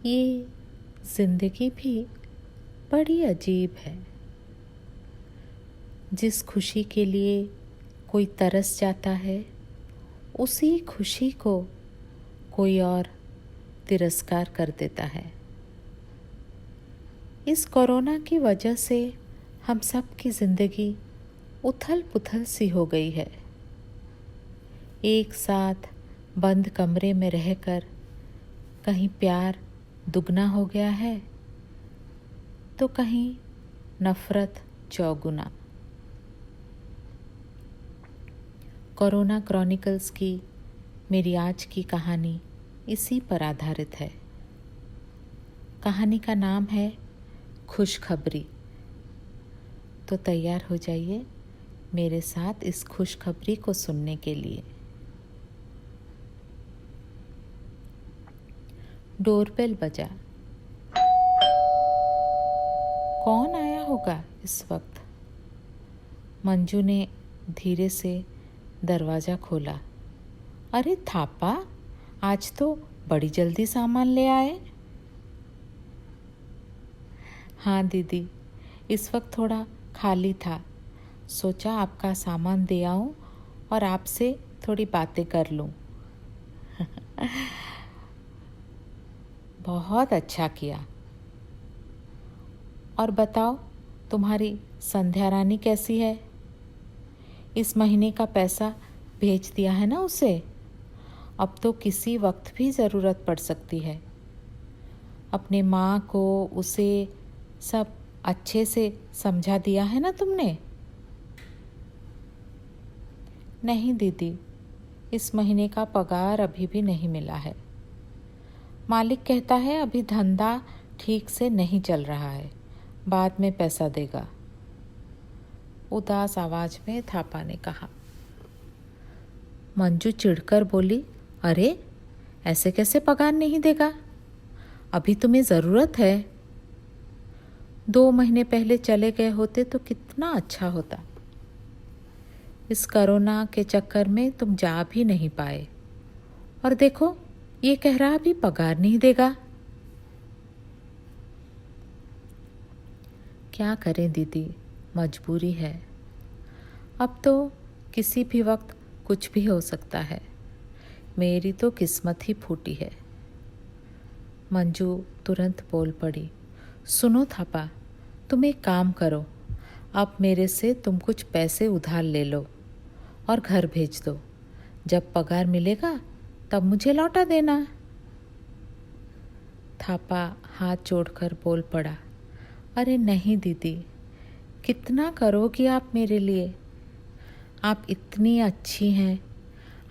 ये जिंदगी भी बड़ी अजीब है। जिस खुशी के लिए कोई तरस जाता है, उसी खुशी को कोई और तिरस्कार कर देता है। इस कोरोना की वजह से हम सब की जिंदगी उथल पुथल सी हो गई है। एक साथ बंद कमरे में रहकर कहीं प्यार दुगना हो गया है, तो कहीं नफरत चौगुना। कोरोना क्रॉनिकल्स की मेरी आज की कहानी इसी पर आधारित है। कहानी का नाम है खुशखबरी। तो तैयार हो जाइए मेरे साथ इस खुशखबरी को सुनने के लिए। डोरबेल बजा। कौन आया होगा इस वक्त? मंजू ने धीरे से दरवाज़ा खोला। अरे थापा, आज तो बड़ी जल्दी सामान ले आए। हाँ दीदी, इस वक्त थोड़ा खाली था, सोचा आपका सामान दे आऊं और आपसे थोड़ी बातें कर लूं। बहुत अच्छा किया। और बताओ, तुम्हारी संध्या रानी कैसी है? इस महीने का पैसा भेज दिया है ना उसे? अब तो किसी वक्त भी ज़रूरत पड़ सकती है। अपने माँ को उसे सब अच्छे से समझा दिया है ना तुमने? नहीं दीदी, इस महीने का पगार अभी भी नहीं मिला है। मालिक कहता है अभी धंधा ठीक से नहीं चल रहा है, बाद में पैसा देगा। उदास आवाज में थापा ने कहा। मंजू चिढ़कर बोली, अरे ऐसे कैसे पगार नहीं देगा? अभी तुम्हें ज़रूरत है। 2 महीने पहले चले गए होते तो कितना अच्छा होता। इस कोरोना के चक्कर में तुम जा भी नहीं पाए, और देखो ये कह रहा भी पगार नहीं देगा। क्या करें दीदी, मजबूरी है। अब तो किसी भी वक्त कुछ भी हो सकता है। मेरी तो किस्मत ही फूटी है। मंजू तुरंत बोल पड़ी। सुनो थापा, तुम एक काम करो, अब मेरे से तुम कुछ पैसे उधार ले लो और घर भेज दो। जब पगार मिलेगा तब मुझे लौटा देना। थापा हाथ जोड़कर बोल पड़ा। अरे नहीं दीदी, कितना करोगी आप मेरे लिए? आप इतनी अच्छी हैं,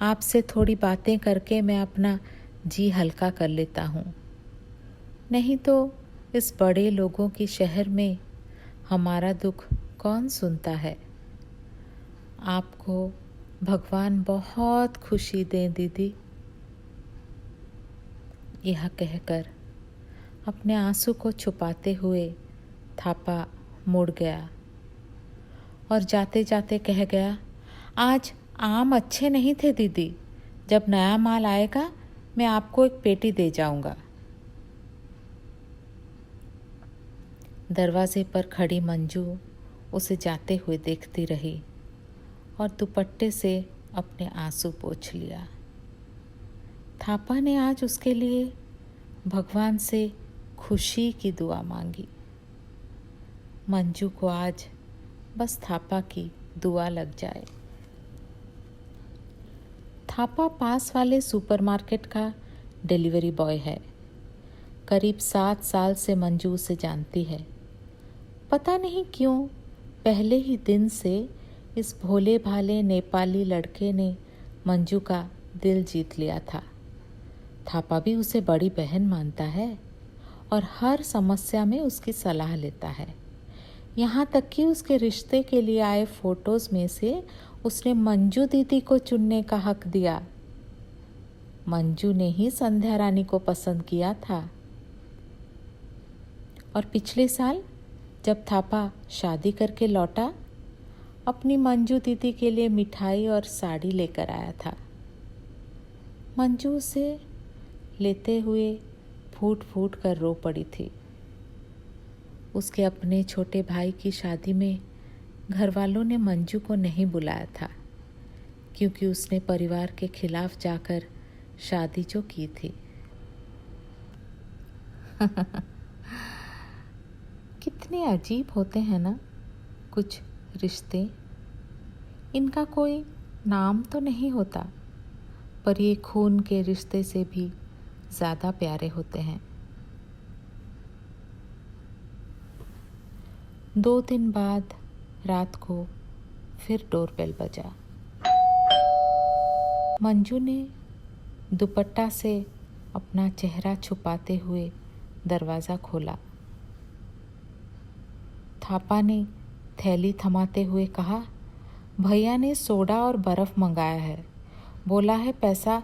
आपसे थोड़ी बातें करके मैं अपना जी हल्का कर लेता हूँ। नहीं तो इस बड़े लोगों की शहर में हमारा दुख कौन सुनता है। आपको भगवान बहुत खुशी दें दीदी। यह कहकर अपने आंसू को छुपाते हुए थापा मुड़ गया और जाते जाते कह गया, आज आम अच्छे नहीं थे दीदी, जब नया माल आएगा मैं आपको एक पेटी दे जाऊंगा। दरवाजे पर खड़ी मंजू उसे जाते हुए देखती रही और दुपट्टे से अपने आंसू पोंछ लिया। थापा ने आज उसके लिए भगवान से खुशी की दुआ मांगी। मंजू को आज बस थापा की दुआ लग जाए। थापा पास वाले सुपरमार्केट का डिलीवरी बॉय है। करीब 7 साल से मंजू उसे जानती है। पता नहीं क्यों पहले ही दिन से इस भोले भाले नेपाली लड़के ने मंजू का दिल जीत लिया था। थापा भी उसे बड़ी बहन मानता है और हर समस्या में उसकी सलाह लेता है। यहाँ तक कि उसके रिश्ते के लिए आए फोटोज में से उसने मंजू दीदी को चुनने का हक दिया। मंजू ने ही संध्या रानी को पसंद किया था। और पिछले साल जब थापा शादी करके लौटा, अपनी मंजू दीदी के लिए मिठाई और साड़ी लेकर आया था। मंजू उसे लेते हुए फूट फूट कर रो पड़ी थी। उसके अपने छोटे भाई की शादी में घर वालों ने मंजू को नहीं बुलाया था, क्योंकि उसने परिवार के खिलाफ जाकर शादी जो की थी। कितने अजीब होते हैं ना कुछ रिश्ते। इनका कोई नाम तो नहीं होता, पर ये खून के रिश्ते से भी ज़्यादा प्यारे होते हैं। 2 दिन बाद रात को फिर डोरबेल बजा। मंजू ने दुपट्टा से अपना चेहरा छुपाते हुए दरवाज़ा खोला। थापा ने थैली थमाते हुए कहा, भैया ने सोडा और बर्फ़ मंगाया है, बोला है पैसा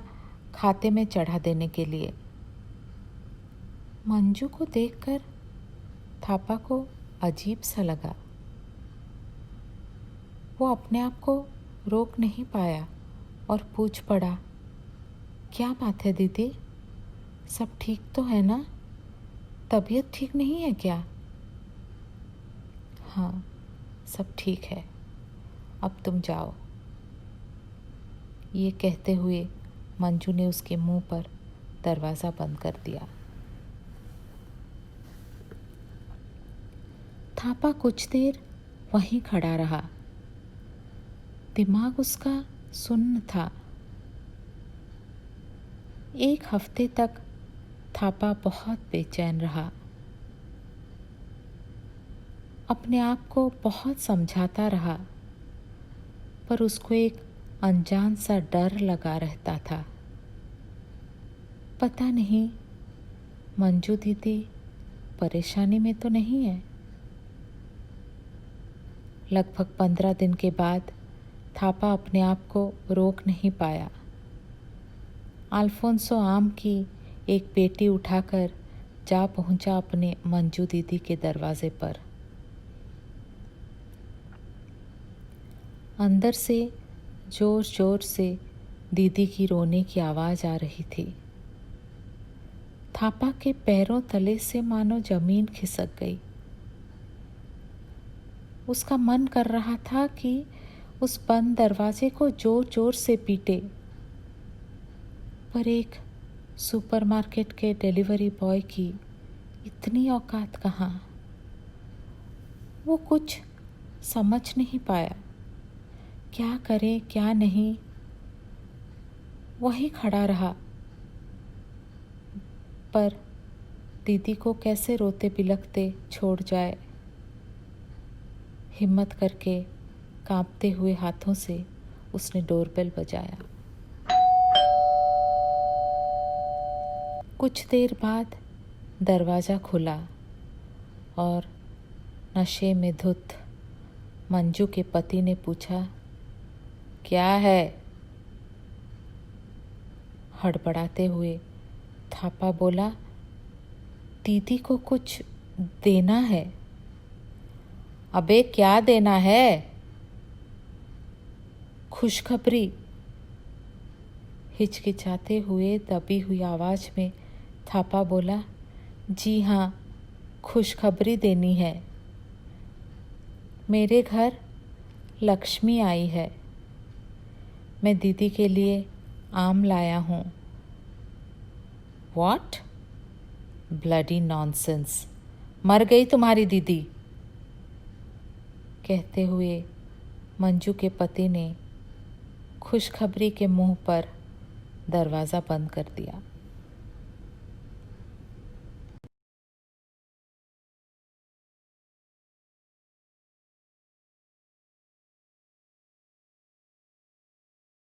खाते में चढ़ा देने के लिए। मंजू को देखकर थापा को अजीब सा लगा। वो अपने आप को रोक नहीं पाया और पूछ पड़ा, क्या बात है दीदी, सब ठीक तो है ना? तबीयत ठीक नहीं है क्या? हाँ, सब ठीक है, अब तुम जाओ। ये कहते हुए मंजू ने उसके मुंह पर दरवाज़ा बंद कर दिया। थापा कुछ देर वहीं खड़ा रहा। दिमाग उसका सुन्न था। 1 हफ्ते तक थापा बहुत बेचैन रहा। अपने आप को बहुत समझाता रहा, पर उसको एक अनजान सा डर लगा रहता था। पता नहीं मंजू दीदी परेशानी में तो नहीं है। लगभग 15 दिन के बाद थापा अपने आप को रोक नहीं पाया। अल्फोंसो आम की एक पेटी उठाकर जा पहुंचा अपने मंजू दीदी के दरवाजे पर। अंदर से जोर जोर से दीदी की रोने की आवाज़ आ रही थी। थापा के पैरों तले से मानो जमीन खिसक गई। उसका मन कर रहा था कि उस बंद दरवाजे को जोर जोर से पीटे, पर एक सुपरमार्केट के डिलीवरी बॉय की इतनी औकात कहाँ। वो कुछ समझ नहीं पाया, क्या करे क्या नहीं। वहीं खड़ा रहा, पर दीदी को कैसे रोते बिलखते छोड़ जाए। हिम्मत करके कांपते हुए हाथों से उसने डोरबेल बजाया। कुछ देर बाद दरवाज़ा खुला और नशे में धुत मंजू के पति ने पूछा, क्या है? हड़बड़ाते हुए थापा बोला, दीदी को कुछ देना है। अबे क्या देना है? खुशखबरी। हिचकिचाते हुए दबी हुई आवाज़ में थापा बोला, जी हाँ, खुशखबरी देनी है। मेरे घर लक्ष्मी आई है। मैं दीदी के लिए आम लाया हूँ। व्हाट? ब्लडी नॉनसेंस, मर गई तुम्हारी दीदी। कहते हुए मंजू के पति ने खुशखबरी के मुंह पर दरवाज़ा बंद कर दिया।